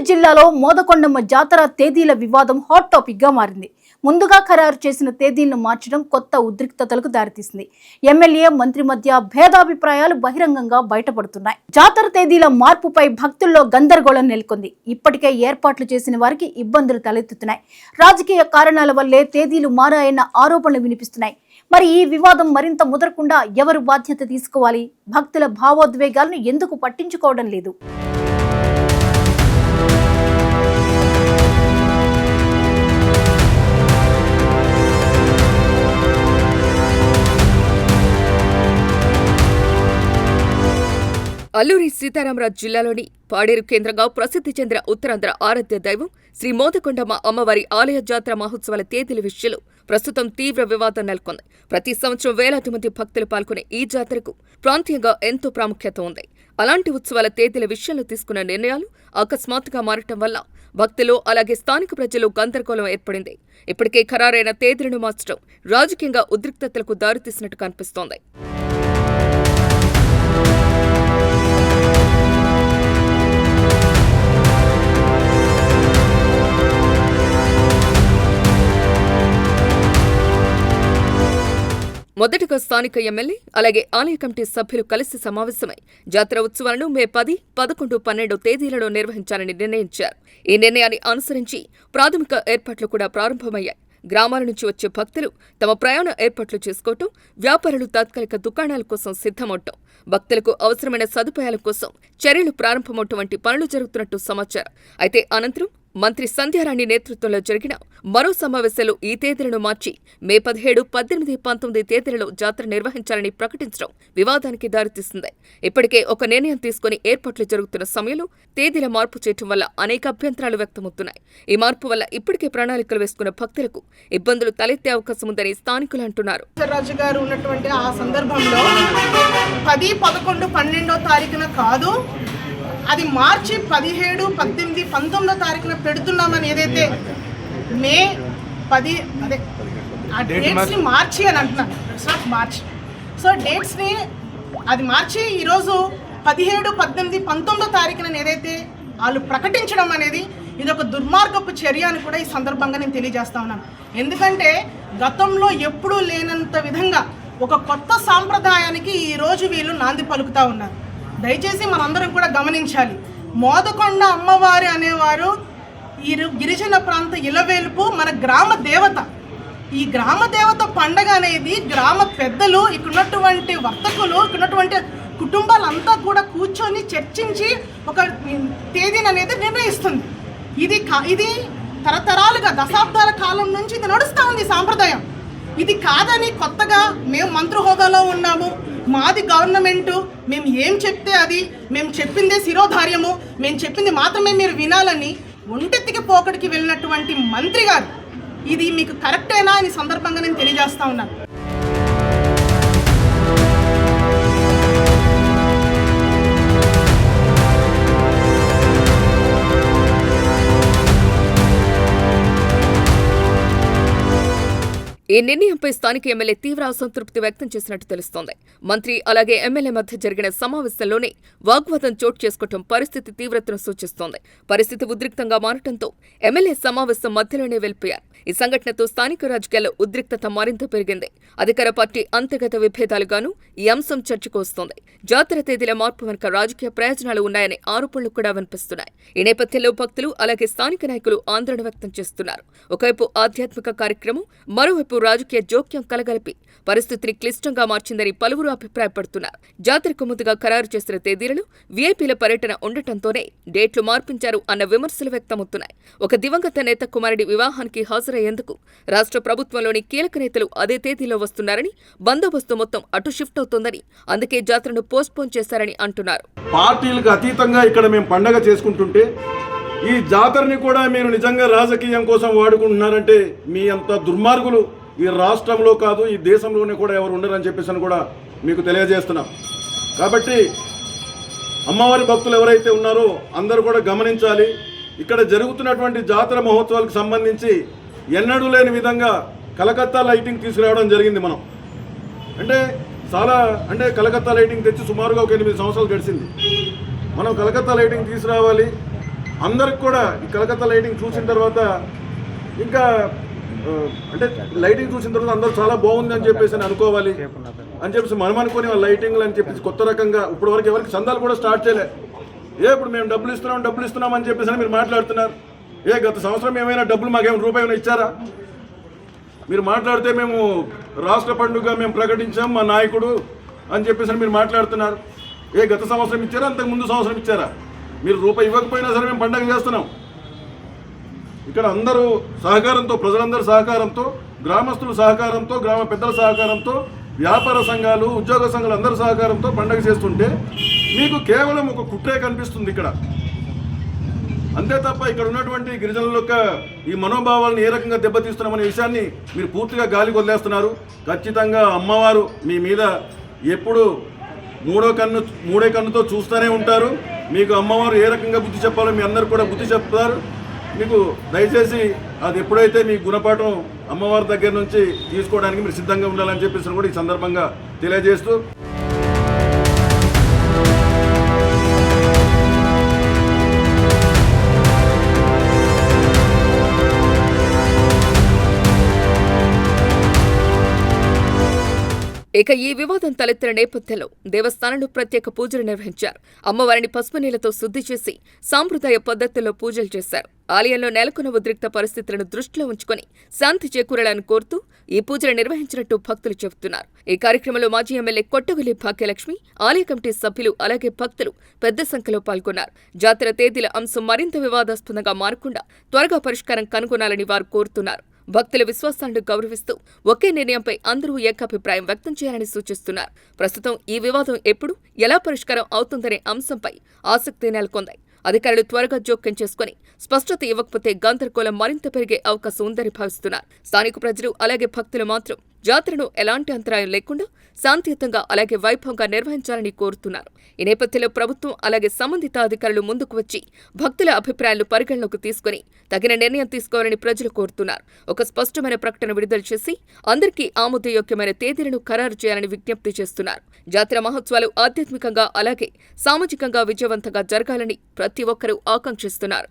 జిల్లాలో మోదకొండమ్మ జాతర తేదీల వివాదం హాట్ టాపిక్ గా మారింది. ముందుగా ఖరారు చేసిన తేదీలను మార్చడం కొత్త ఉద్రిక్తతలకు దారితీసింది. ఎమ్మెల్యే మంత్రి మధ్య భేదాభిప్రాయాలు బహిరంగంగా బయటపడుతున్నాయి. జాతర తేదీల మార్పుపై భక్తుల్లో గందరగోళం నెలకొంది. ఇప్పటికే ఏర్పాట్లు చేసిన వారికి ఇబ్బందులు తలెత్తుతున్నాయి. రాజకీయ కారణాల వల్లే తేదీలు మారాయన్న ఆరోపణలు వినిపిస్తున్నాయి. మరి ఈ వివాదం మరింత ముదరకుండా ఎవరు బాధ్యత తీసుకోవాలి? భక్తుల భావోద్వేగాలను ఎందుకు పట్టించుకోవడం లేదు? అల్లూరి సీతారామరాజు జిల్లాలోని పాడేరు కేంద్రంగా ప్రసిద్ధి చెందిన ఉత్తరాంధ్ర ఆరాధ్య దైవం శ్రీ మోదకొండమ్మ అమ్మవారి ఆలయ జాతర మహోత్సవాల తేదీల విషయంలో ప్రస్తుతం తీవ్ర వివాదం నెలకొంది. ప్రతి సంవత్సరం వేలాది మంది భక్తులు పాల్గొనే ఈ జాతరకు ప్రాంతీయంగా ఎంతో ప్రాముఖ్యత ఉంది. అలాంటి ఉత్సవాల తేదీల విషయంలో తీసుకున్న నిర్ణయాలు అకస్మాత్తుగా మారటం వల్ల భక్తులు అలాగే స్థానిక ప్రజలు గందరగోళం ఏర్పడింది. ఇప్పటికే ఖరారైన తేదీలను మార్చడం రాజకీయంగా ఉద్రిక్తతలకు దారితీసినట్టు కనిపిస్తోంది. మొదటగా స్థానిక ఎమ్మెల్యే అలాగే ఆలయ కమిటీ సభ్యులు కలిసి సమావేశమై జాతర ఉత్సవాలను మే 10, 11, 12 తేదీలలో నిర్వహించాలని నిర్ణయించారు. ఈ నిర్ణయాన్ని అనుసరించి ప్రాథమిక ఏర్పాట్లు కూడా ప్రారంభమయ్యాయి. గ్రామాల నుంచి వచ్చే భక్తులు తమ ప్రయాణ ఏర్పాట్లు చేసుకోవటం, వ్యాపారులు తాత్కాలిక దుకాణాల కోసం సిద్ధమవటం, భక్తులకు అవసరమైన సదుపాయాల కోసం చర్యలు ప్రారంభమవటం వంటి పనులు జరుగుతున్నట్టు సమాచారం. అయితే అనంతరం మంత్రి సంధ్యారాణి నేతృత్వంలో జరిగిన మరో సమావేశంలో ఈ తేదీలను మార్చి మే 17, 18, 19 తేదీలలో జాతర నిర్వహించాలని ప్రకటించడం వివాదానికి దారితీస్తుంది. ఇప్పటికే ఒక నిర్ణయం తీసుకుని ఏర్పాట్లు జరుగుతున్న సమయంలో తేదీల మార్పు చేయటం వల్ల అనేక అభ్యంతరాలు వ్యక్తమవుతున్నాయి. ఈ మార్పు వల్ల ఇప్పటికే ప్రణాళికలు వేసుకున్న భక్తులకు ఇబ్బందులు తలెత్తే అవకాశం ఉందని స్థానికులు అంటున్నారు. రాజు గారు ఉన్నటువంటి ఆ సందర్భంలో 10, 11, 12 తారీఖున కాదు, అది మార్చి 17, 18, 19 తారీఖున పెడుతున్నామని ఏదైతే మే 10 అదే ఆ డేట్స్ని మార్చి అని అంటున్నాను. It's not March. సో డేట్స్ని అది మార్చి ఈరోజు 17, 18, 19 తారీఖున ఏదైతే వాళ్ళు ప్రకటించడం అనేది ఇది ఒక దుర్మార్గపు చర్య అని కూడా ఈ సందర్భంగా నేను తెలియజేస్తా ఉన్నాను. ఎందుకంటే గతంలో ఎప్పుడూ లేనంత విధంగా ఒక కొత్త సాంప్రదాయానికి ఈరోజు వీళ్ళు నాంది పలుకుతూ ఉన్నారు. దయచేసి మనందరం కూడా గమనించాలి. మోదకొండ అమ్మవారి అనేవారు ఈ గిరిజన ప్రాంత ఇలవేలుపు మన గ్రామ దేవత. ఈ గ్రామ దేవత పండగ అనేది గ్రామ పెద్దలు, ఇక్కడున్నటువంటి వర్తకులు, ఇక్కడున్నటువంటి కుటుంబాలంతా కూడా కూర్చొని చర్చించి ఒక తేదీని అనేది నిర్ణయిస్తుంది. ఇది తరతరాలుగా దశాబ్దాల కాలం నుంచి ఇది నడుస్తూ ఉంది సాంప్రదాయం. ఇది కాదని కొత్తగా మేము మంత్రి హోదాలో ఉన్నాము, మాది గవర్నమెంటు, మేము ఏం చెప్తే అది, మేము చెప్పిందే శిరోధార్యము, మేము చెప్పింది మాత్రమే మీరు వినాలని ఒంటెత్తికి పోకడికి వెళ్ళినటువంటి మంత్రి గారు ఇది మీకు కరెక్టేనా అని సందర్భంగా నేను తెలియజేస్తా ఉన్నాను. ఈ నిర్ణయంపై స్థానిక ఎమ్మెల్యే తీవ్ర అసంతృప్తి వ్యక్తం చేసినట్టు తెలుస్తోంది. మంత్రి అలాగే ఎమ్మెల్యే మధ్య జరిగిన సమావేశంలోనే వాగ్వాదం చోటు చేసుకోవడం పరిస్థితి తీవ్రతను సూచిస్తోంది. పరిస్థితి ఉద్రిక్తంగా మారటంతో ఎమ్మెల్యే సమావేశం మధ్యలోనే వెళ్లిపోయారు. ఈ సంఘటనతో స్థానిక రాజకీయాల్లో ఉద్రిక్తత మరింత పెరిగింది. అధికార పార్టీ అంతర్గత విభేదాలుగాను ఈ అంశం చర్చకు వస్తోంది. జాతర తేదీల మార్పు వెనుక రాజకీయ ప్రయోజనాలు ఉన్నాయనే ఆరోపణలు కూడా వినిపిస్తున్నాయి. ఈ నేపథ్యంలో భక్తులు అలాగే స్థానిక నాయకులు ఆందోళన వ్యక్తం చేస్తున్నారు. ఒకవైపు ఆధ్యాత్మిక కార్యక్రమం, మరోవైపు రాజకీయ జోక్యం కలగలిపి పరిస్థితిని క్లిష్టంగా మార్చిందని పలువురు అభిప్రాయపడుతున్నారు. జాతరకు ముందుగా ఖరారు చేసిన తేదీలలో వీఐపీల పర్యటన ఉండటంతోనే డేట్లు మార్పించారు అన్న విమర్శలు వ్యక్తమవుతున్నాయి. ఒక దివంగత నేత కుమారుడి వివాహానికి హాజరయ్యేందుకు రాష్ట్ర ప్రభుత్వంలోని కీలక నేతలు అదే తేదీలో వస్తున్నారని, బందోబస్తు మొత్తం అటు షిఫ్ట్ అవుతోందని, అందుకే జాతరను పోస్ట్పోన్ చేశారని అంటున్నారు. పార్టీలకు అతీతంగా ఇక్కడ మేము పండగ చేసుకుంటుంటే ఈ జాతరని కూడా మీరు నిజంగా రాజకీయం కోసం వాడుకుంటున్నారంటే మీ అంత దుర్మార్గులు ఈ రాష్ట్రంలో కాదు, ఈ దేశంలోనే కూడా ఎవరు ఉండరని చెప్పేసి కూడా మీకు తెలియజేస్తున్నాం. కాబట్టి అమ్మవారి భక్తులు ఎవరైతే ఉన్నారో అందరూ కూడా గమనించాలి. ఇక్కడ జరుగుతున్నటువంటి జాతర మహోత్సవాలకు సంబంధించి ఎన్నడూ లేని విధంగా కలకత్తా లైటింగ్ తీసుకురావడం జరిగింది. మనం అంటే కలకత్తా లైటింగ్ తెచ్చి సుమారుగా ఒక 8 సంవత్సరాలు గడిచింది. మనం కలకత్తా లైటింగ్ తీసుకురావాలి, అందరికి కూడా ఈ కలకత్తా లైటింగ్ చూసిన తర్వాత ఇంకా అంటే లైటింగ్ చూసిన తర్వాత అందరూ చాలా బాగుంది అని చెప్పేసి అనుకోవాలి అని చెప్పేసి మనం అనుకుని లైటింగ్లు అని చెప్పేసి కొత్త రకంగా ఇప్పుడు వరకు ఎవరికి చందాలు కూడా స్టార్ట్ చేయలే. ఇప్పుడు మేము డబ్బులు ఇస్తున్నాం అని చెప్పేసి మీరు మాట్లాడుతున్నారు. గత సంవత్సరం ఏమైనా డబ్బులు మాకేమైనా రూపాయి ఇచ్చారా? మీరు మాట్లాడితే మేము రాష్ట్ర పండుగ మేము ప్రకటించాం మా నాయకుడు అని చెప్పేసి మీరు మాట్లాడుతున్నారు. గత సంవత్సరం ఇచ్చారా, అంతకు ముందు సంవత్సరం ఇచ్చారా? మీరు రూపాయి ఇవ్వకపోయినా సరే మేము పండుగ చేస్తున్నాం. ఇక్కడ అందరూ సహకారంతో, ప్రజలందరి సహకారంతో, గ్రామస్తుల సహకారంతో, గ్రామ పెద్దల సహకారంతో, వ్యాపార సంఘాలు, ఉద్యోగ సంఘాలు అందరి సహకారంతో పండుగ చేస్తుంటే మీకు కేవలం ఒక కుట్రే కనిపిస్తుంది ఇక్కడ. అంతే తప్ప ఇక్కడ ఉన్నటువంటి గిరిజనుల యొక్క ఈ మనోభావాలను ఏ రకంగా దెబ్బతీస్తున్నామనే విషయాన్ని మీరు పూర్తిగా గాలికి వదిలేస్తున్నారు. ఖచ్చితంగా అమ్మవారు మీ మీద ఎప్పుడు మూడే కన్నుతో చూస్తూనే ఉంటారు. మీకు అమ్మవారు ఏ రకంగా బుద్ధి చెప్పాలో మీ అందరు కూడా బుద్ధి చెప్తారు. మీకు దయచేసి అది ఎప్పుడైతే మీ గుణపాఠం అమ్మవారి దగ్గర నుంచి తీసుకోవడానికి మీరు సిద్ధంగా ఉండాలని చెప్పేసి కూడా ఈ సందర్భంగా తెలియజేస్తూ ఇక ఈ వివాదం తలెత్తిన నేపథ్యంలో దేవస్థానంలో ప్రత్యేక పూజలు నిర్వహించారు. అమ్మవారిని పసుపు నీళ్లతో శుద్ధి చేసి సాంప్రదాయ పద్ధతుల్లో పూజలు చేశారు. ఆలయంలో నెలకొన్న ఉద్రిక్త పరిస్థితులను దృష్టిలో ఉంచుకొని శాంతి చేకూరాలని కోరుతూ ఈ పూజలు నిర్వహించినట్టు భక్తులు చెబుతున్నారు. ఈ కార్యక్రమంలో మాజీ ఎమ్మెల్యే కొట్టగొల్లి భాగ్యలక్ష్మి, ఆలయ కమిటీ సభ్యులు అలాగే భక్తులు పెద్ద సంఖ్యలో పాల్గొన్నారు. జాతర తేదీల అంశం మరింత వివాదాస్పదంగా మారకుండా త్వరగా పరిష్కారం కనుగొనాలని వారు కోరుతున్నారు. భక్తుల విశ్వాసాలను గౌరవిస్తూ ఒకే నిర్ణయంపై అందరూ ఏకాభిప్రాయం వ్యక్తం చేయాలని సూచిస్తున్నారు. ప్రస్తుతం ఈ వివాదం ఎప్పుడు, ఎలా పరిష్కారం అవుతుందనే అంశంపై ఆసక్తి నెలకొంది. అధికారులు త్వరగా జోక్యం చేసుకుని స్పష్టత ఇవ్వకపోతే గందరగోళం మరింత పెరిగే అవకాశం ఉందని భావిస్తున్నారు. స్థానిక ప్రజలు అలాగే భక్తులు మాత్రం జాతరను ఎలాంటి అంతరాయం లేకుండా శాంతియుతంగా అలాగే వైభవంగా నిర్వహించాలని కోరుతున్నారు. ఈ నేపథ్యంలో ప్రభుత్వం అలాగే సంబంధిత అధికారులు ముందుకు వచ్చి భక్తుల అభిప్రాయాలను పరిగణలోకి తీసుకుని తగిన నిర్ణయం తీసుకోవాలని ప్రజలు కోరుతున్నారు. ఒక స్పష్టమైన ప్రకటన విడుదల చేసి అందరికీ ఆమోదయోగ్యమైన తేదీలను ఖరారు చేయాలని విజ్ఞప్తి చేస్తున్నారు. జాతర మహోత్సవాలు ఆధ్యాత్మికంగా అలాగే సామాజికంగా విజయవంతంగా జరగాలని ప్రతి ఒక్కరూ ఆకాంక్షిస్తున్నారు.